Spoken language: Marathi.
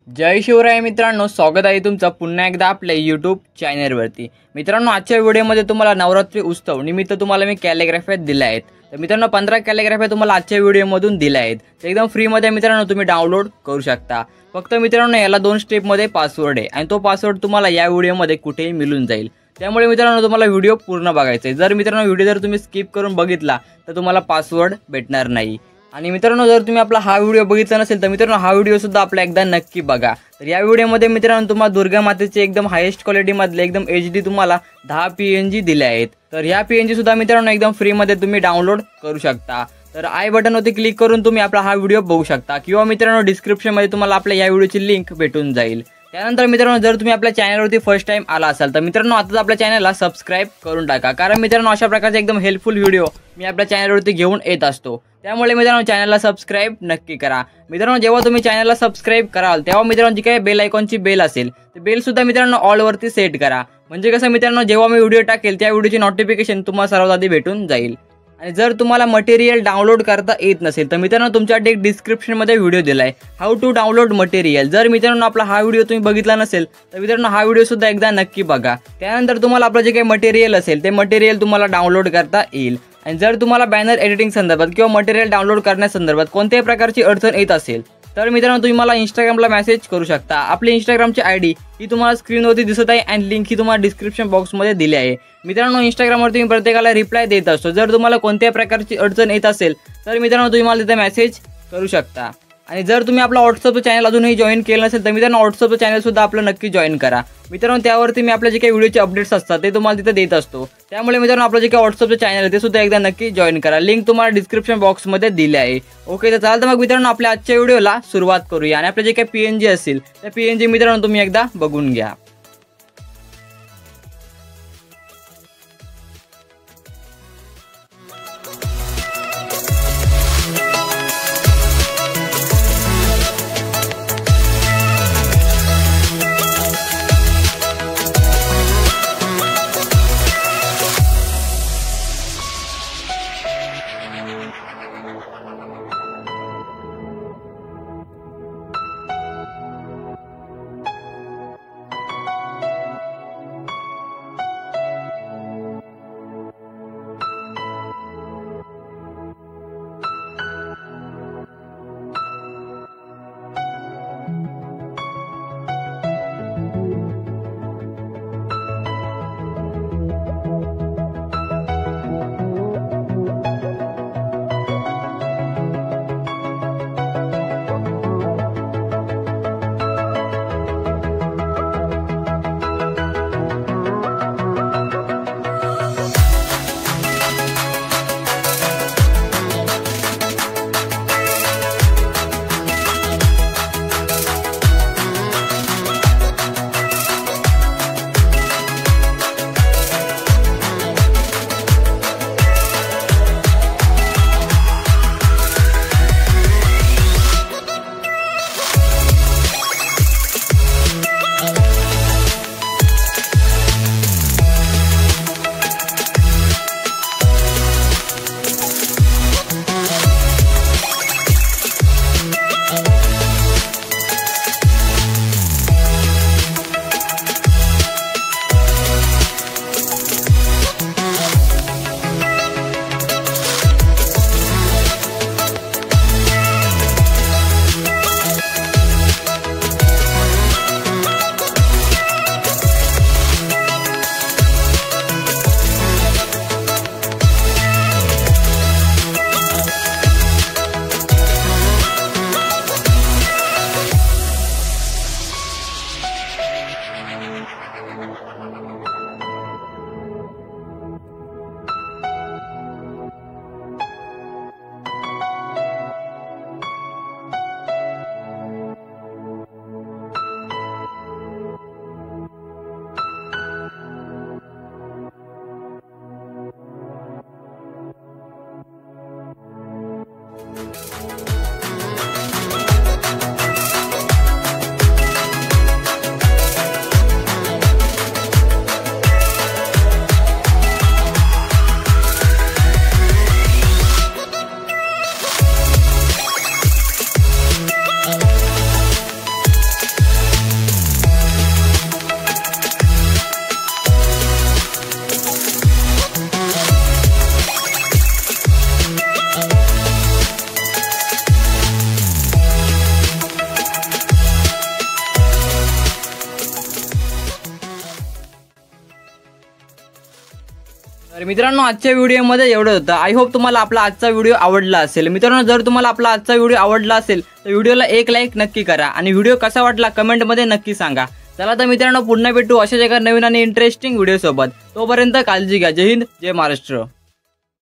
जय शिवराय मित्रांनो, स्वागत आहे तुमचं पुन्हा एकदा आपल्या यूट्यूब चॅनलवरती। मित्रांनो, आजच्या व्हिडिओमध्ये तुम्हाला नवरात्री उत्सव निमित्त तुम्हाला मी कॅलिग्राफी दिल्या आहेत। तर मित्रांनो, 15 कॅलिग्राफी तुम्हाला आजच्या व्हिडिओमधून दिल्या आहेत। ते एकदम फ्रीमध्ये मित्रांनो तुम्ही डाउनलोड करू शकता। फक्त मित्रांनो याला 2 स्टेपमध्ये पासवर्ड आहे आणि तो पासवर्ड तुम्हाला या व्हिडिओमध्ये कुठेही मिळून जाईल। त्यामुळे मित्रांनो तुम्हाला व्हिडिओ पूर्ण बघायचा आहे। जर मित्रांनो व्हिडिओ जर तुम्ही स्किप करून बघितला तर तुम्हाला पासवर्ड भेटणार नाही। आणि मित्रांनो, जर तुम्ही आपला हा व्हिडिओ बघितला नसेल तर मित्रांनो हा व्हिडिओ सुद्धा आपला एकदा नक्की बघा। तर या व्हिडिओमध्ये मित्रांनो तुम्हाला दुर्गा मातेचे एकदम हायेस्ट क्वालिटी मधले एकदम HD तुम्हाला 10 PNG दिले आहेत। तर ह्या PNG सुद्धा मित्रांनो एकदम फ्री मध्ये तुम्ही डाउनलोड करू शकता। तर आय बटनवरती क्लिक करून तुम्ही आपला हा व्हिडिओ बघू शकता किंवा मित्रांनो डिस्क्रिप्शन मध्ये तुम्हाला आपल्या या व्हिडिओची लिंक भेटून जाईल। त्यानंतर मित्रांनो, जर तुम्ही आपल्या चॅनलवरती फर्स्ट टाइम आला असाल तर मित्रांनो आताच आपल्या चॅनलला सबस्क्राइब करून टाका, कारण मित्रांनो अशा प्रकारचे एकदम हेल्पफुल व्हिडिओ मी आपल्या चॅनलवरती घेऊन येत असतो। त्यामुळे मित्रांनो चॅनलला सबस्क्राइब नक्की करा। मित्रांनो, जेव्हा तुम्ही चॅनलला सबस्क्राइब कराल तेव्हा मित्रांनो जी काही बेल आयकॉनची बेल असेल ते बेल सुद्धा मित्रांनो ऑल वरती सेट करा। म्हणजे कसं मित्रांनो, जेव्हा मी व्हिडिओ टाकेल त्या व्हिडिओची नोटिफिकेशन तुम्हाला सर्वात आधी भेटून जाईल। आणि जर तुम्हाला मटेरियल डाउनलोड करता येत नसेल तर मित्रांनो तुमच्यासाठी एक डिस्क्रिप्शनमध्ये व्हिडिओ दिलाय, हाऊ टू डाउनलोड मटेरियल। जर मित्रांनो आपला हा व्हिडिओ तुम्ही बघितला नसेल तर मित्रांनो हा व्हिडिओ सुद्धा एकदा नक्की बघा। त्यानंतर तुम्हाला आपलं जे काही मटेरियल असेल ते मटेरियल तुम्हाला डाउनलोड करता येईल। आणि जर तुम्हाला बॅनर एडिटिंग संदर्भात किंवा मटेरियल डाउनलोड करण्यासंदर्भात कोणत्याही प्रकारची अडचण येत असेल तर मित्रांनो तुम्ही मला इंस्टाग्रामला मेसेज करू शकता। आपली इंस्टाग्रामची ID ही तुम्हाला स्क्रीनवरती दिसत आहे आणि लिंक ही तुम्हाला डिस्क्रिप्शन बॉक्समध्ये दिली आहे। मित्रांनो, इंस्टाग्रामवरती मी प्रत्येकाला रिप्लाय देत असतो। जर तुम्हाला कोणत्याही प्रकारची अडचण येत असेल तर मित्रांनो तुम्ही मला तिथे मेसेज करू शकता। आणि जर तुम्ही आपला व्हॉट्सअप चॅनल अजूनही जॉईन केलं नसेल तर मित्रांनो व्हॉट्सअप चॅनल सुद्धा आपलं नक्की जॉईन करा। मित्रांनो, त्यावरती मी आपल्या जे काही व्हिडिओचे अपडेट्स असतात ते तुम्हाला तिथे देत असतो। त्यामुळे मित्रांनो आपलं जे काही व्हॉट्सअपचं चॅनल आहे ते सुद्धा एकदा नक्की जॉईन करा। लिंक तुम्हाला डिस्क्रिप्शन बॉक्समध्ये दिली आहे। ओके, तर चालतं मग मित्रांनो आपल्या आजच्या व्हिडिओला सुरुवात करूया। आणि आपले जे काही PNG असतील त्या PNG मित्रांनो तुम्ही एकदा बघून घ्या। तर मित्रांनो आजच्या व्हिडिओमध्ये एवढं होतं. आय होप तुम्हाला आपला आजचा व्हिडिओ आवडला असेल. मित्रांनो जर तुम्हाला आपला आजचा व्हिडिओ आवडला असेल तर व्हिडिओला एक लाईक नक्की करा आणि व्हिडिओ कसा वाटला कमेंटमध्ये नक्की सांगा. चला तर मित्रांनो पुन्हा भेटू अशाच एका नवीन आणि इंटरेस्टिंग व्हिडिओ सोबत. तोपर्यंत काळजी घ्या. जय हिंद, जय महाराष्ट्र.